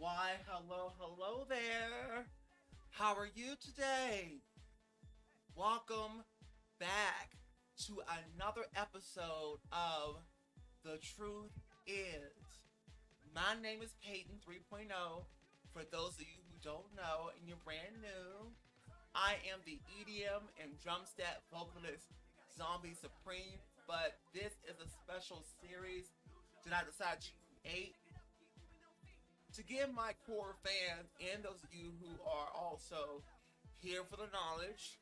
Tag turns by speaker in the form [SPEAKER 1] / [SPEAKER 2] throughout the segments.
[SPEAKER 1] Why, hello there. How are you today? Welcome back to another episode of The Truth Is. My name is Peyton 3.0. For those of you who don't know and you're brand new, I am the EDM and drumstat vocalist Zombie Supreme, but this is a special series that I decided to create to give my core fans and those of you who are also here for the knowledge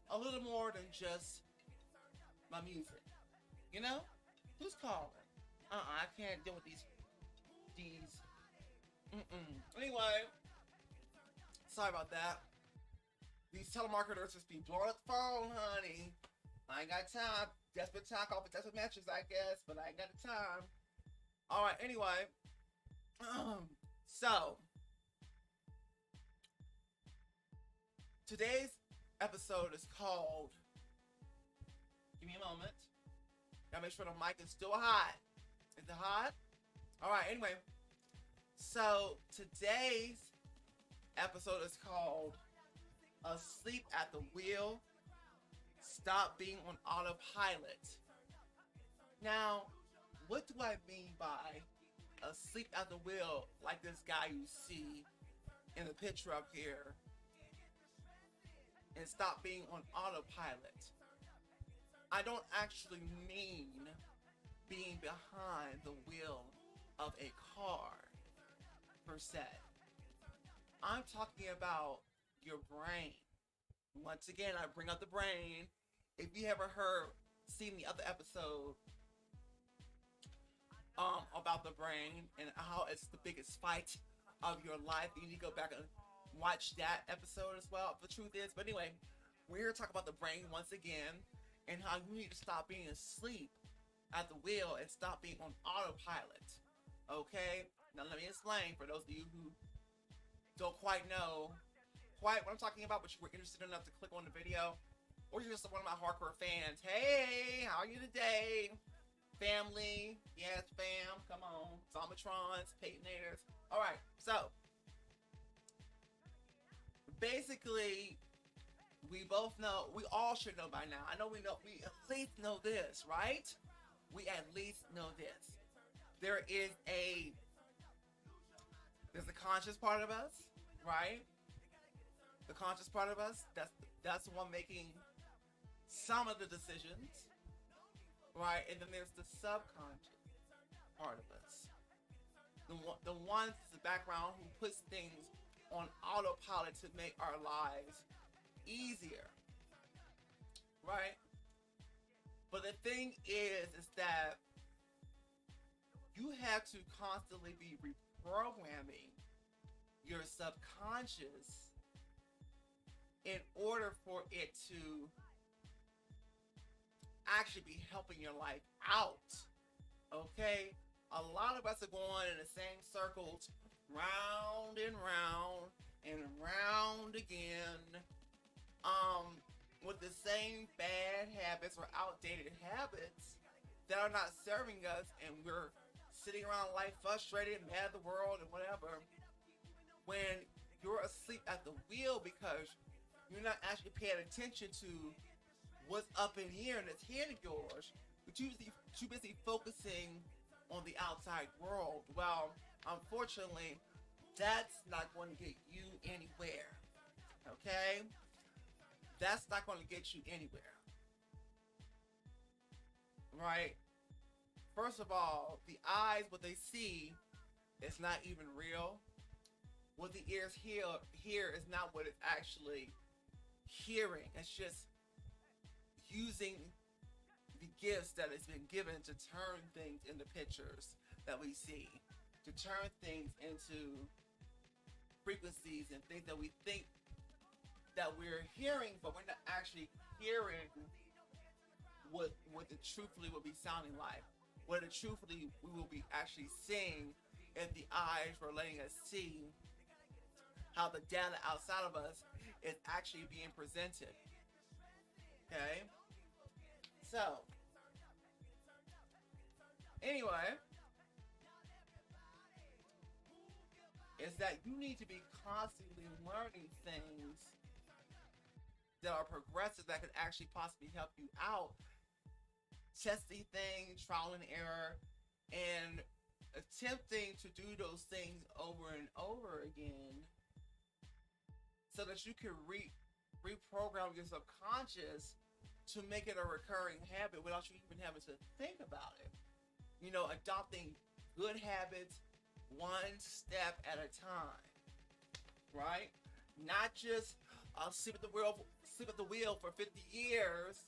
[SPEAKER 1] a little more than just my music. You know? Who's calling? I can't deal with these. Anyway, sorry about that. These telemarketers just be blowing up the phone, honey. I ain't got time. Desperate time, call for desperate matches, I guess, but I ain't got the time. Alright, anyway. So, today's episode is called, give me a moment. Gotta make sure the mic is still hot. Is it hot? Alright, anyway. So, today's episode is called Asleep at the Wheel, Stop Being on Autopilot. Now, what do I mean by asleep at the wheel, like this guy you see in the picture up here, and stop being on autopilot? I don't actually mean being behind the wheel of a car per se. I'm talking about your brain. Once again, I bring up the brain. If you ever seen the other episode about the brain and how it's the biggest fight of your life, you need to go back and watch that episode as well. The truth is, but anyway, we're here to talk about the brain once again and how you need to stop being asleep at the wheel and stop being on autopilot. Okay, now let me explain for those of you who don't quite know what I'm talking about, but you were interested enough to click on the video, or you're just one of my hardcore fans. Hey, how are you today? Family, yes, fam, come on. Zombitrons, Peytonators. Alright, so basically, we both know, we all should know by now. I know we at least know this, right? We at least know this. There's a conscious part of us, right? The conscious part of us, that's the one making some of the decisions. Right, and then there's the subconscious part of us. The ones in the background who puts things on autopilot to make our lives easier. Right? But the thing is that you have to constantly be reprogramming your subconscious in order for it to actually be helping your life out. Okay? A lot of us are going in the same circles, round and round and round again, with the same bad habits or outdated habits that are not serving us, and we're sitting around life frustrated, mad at the world and whatever, when you're asleep at the wheel because you're not actually paying attention to what's up in here and it's here to yours, but too busy focusing on the outside world. Well, unfortunately, that's not going to get you anywhere. Okay? That's not going to get you anywhere. Right? First of all, the eyes, what they see, is not even real. What the ears hear is not what it's actually hearing. It's just using the gifts that has been given to turn things into pictures that we see, to turn things into frequencies and things that we think that we're hearing, but we're not actually hearing what it truthfully will be sounding like, what it truthfully we will be actually seeing if the eyes were letting us see how the data outside of us is actually being presented. Okay? So, anyway, is that you need to be constantly learning things that are progressive that could actually possibly help you out, testing things, trial and error, and attempting to do those things over and over again so that you can reprogram your subconscious to make it a recurring habit without you even having to think about it. You know, adopting good habits one step at a time, right? Not just sleep at the wheel for 50 years,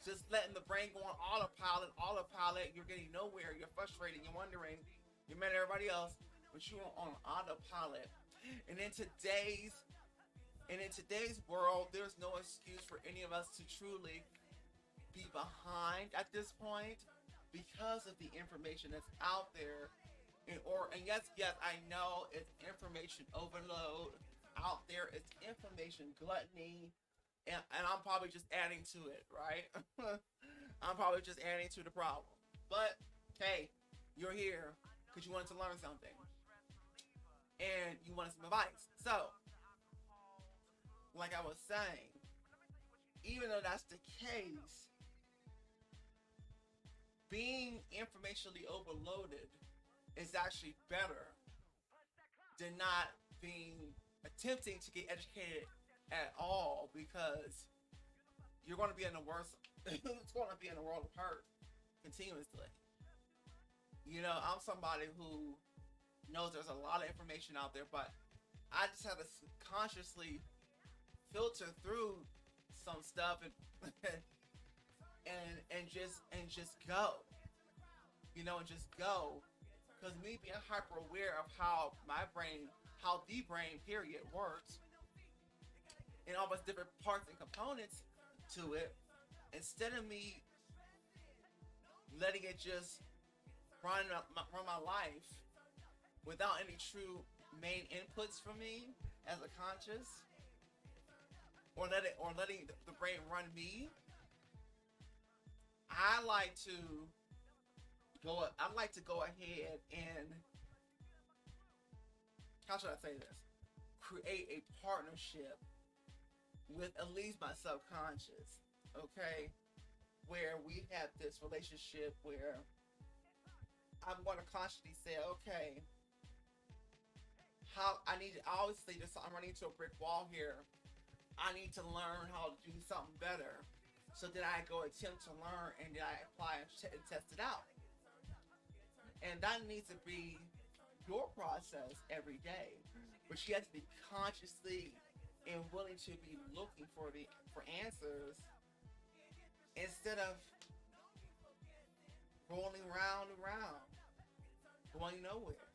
[SPEAKER 1] just letting the brain go on autopilot. You're getting nowhere. You're frustrated. You're wondering. You're mad at everybody else, but you're on autopilot. And in today's world, there's no excuse for any of us to truly be behind at this point because of the information that's out there. And yes, I know it's information overload out there. It's information gluttony. And I'm probably just adding to it, right? I'm probably just adding to the problem. But, hey, you're here because you wanted to learn something. And you wanted some advice. So, like I was saying, even though that's the case, being informationally overloaded is actually better than not attempting to get educated at all, because you're going to be in the worst it's going to be in a world of hurt continuously. You know, I'm somebody who knows there's a lot of information out there, but I just have to consciously filter through some stuff and just go, you know, and just go, because me being hyper aware of how the brain period works and all those different parts and components to it, instead of me letting it just run my life without any true main inputs from me as a conscious, or letting the brain run me, I like to go ahead and, how should I say this, create a partnership with at least my subconscious, okay, where we have this relationship where I'm going to consciously say, okay, I'm running into a brick wall here. I need to learn how to do something better. So then I go attempt to learn, and then I apply and test it out. And that needs to be your process every day, but you have to be consciously and willing to be looking for answers instead of rolling round and round, going nowhere.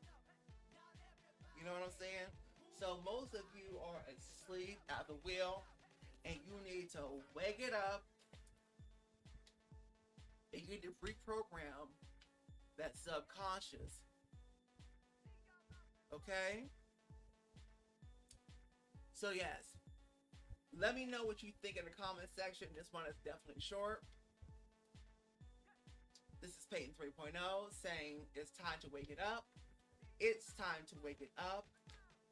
[SPEAKER 1] You know what I'm saying? So most of you are asleep at the wheel, and you need to wake it up, and you need to reprogram that subconscious. Okay? So yes, let me know what you think in the comment section. This one is definitely short. This is Peyton 3.0 saying it's time to wake it up. It's time to wake it up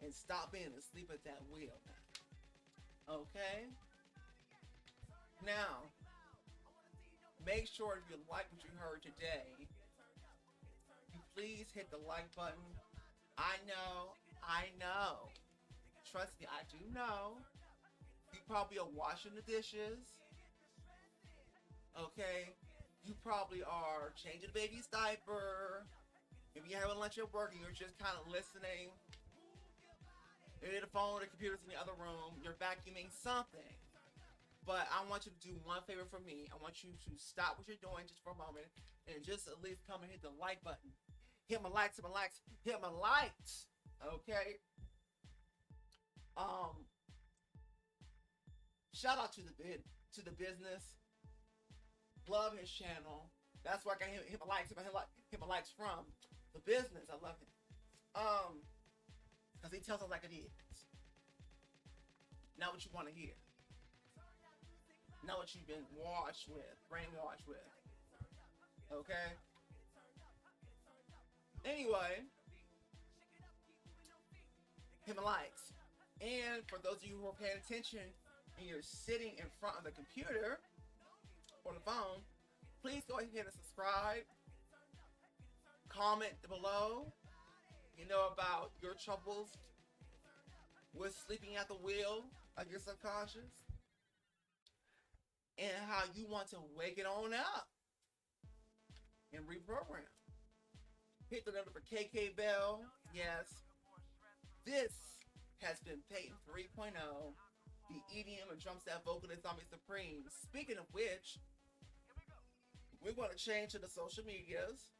[SPEAKER 1] and stop being asleep at that wheel. Okay? Now, make sure if you like what you heard today, you please hit the like button. I know. Trust me, I do know. You probably are washing the dishes. Okay? You probably are changing the baby's diaper. If you're having lunch at work and you're just kind of listening, maybe the phone or the computer's in the other room, you're vacuuming something. But I want you to do one favor for me. I want you to stop what you're doing just for a moment and just at least come and hit the like button. Hit my likes, hit my likes, hit my likes. Okay? Shout out to the business. Love his channel. That's where I can hit my likes, hit my likes from. The business, I love him. Because he tells us like it is. Not what you want to hear. Not what you've been brainwashed with. Okay? Anyway, hit my likes. And for those of you who are paying attention and you're sitting in front of the computer or the phone, please go ahead and subscribe. Comment below, about your troubles with sleeping at the wheel of your subconscious and how you want to wake it on up and reprogram. Hit the notification bell. Yes. This has been Peyton 3.0, the EDM and drum set vocalist Zombie Supreme. Speaking of which, we're going to change to the social medias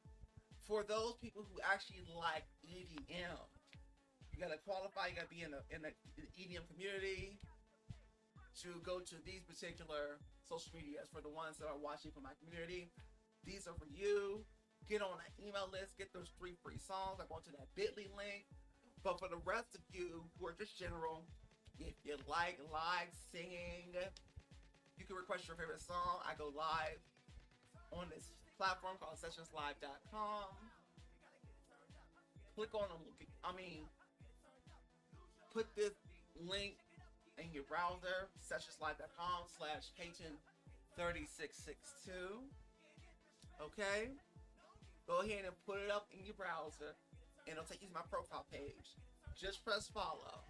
[SPEAKER 1] for those people who actually like EDM. You got to qualify, you got to be in the EDM community to go to these particular social medias. For the ones that are watching from my community, these are for you. Get on that email list, get those 3 free songs. I go to that bit.ly link. But for the rest of you who are just general, if you like live singing, you can request your favorite song. I go live on this platform called sessionslive.com. Click on put this link in your browser, sessionslive.com/Peyton3662. Okay? Go ahead and put it up in your browser. And it'll take you to my profile page. Just press follow.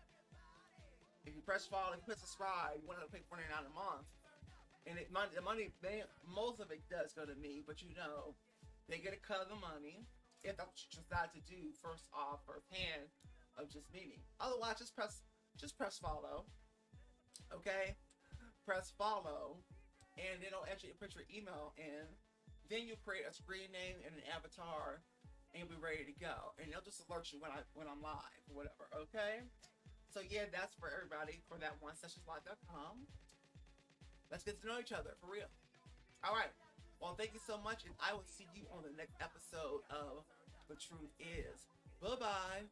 [SPEAKER 1] If you press follow and press subscribe, you want to pay $49 a month. And the money, most of it does go to me, but they get a cut of the money if that's what you decide to do first hand of just meeting. Otherwise, just press follow. Okay? Press follow, and then it'll actually put your email in. Then you create a screen name and an avatar, and you'll be ready to go. And they'll just alert you when I'm live or whatever, okay? So yeah, that's for everybody for that one, sessionslive.com. Let's get to know each other, for real. All right. Well, thank you so much, and I will see you on the next episode of The Truth Is. Bye-bye.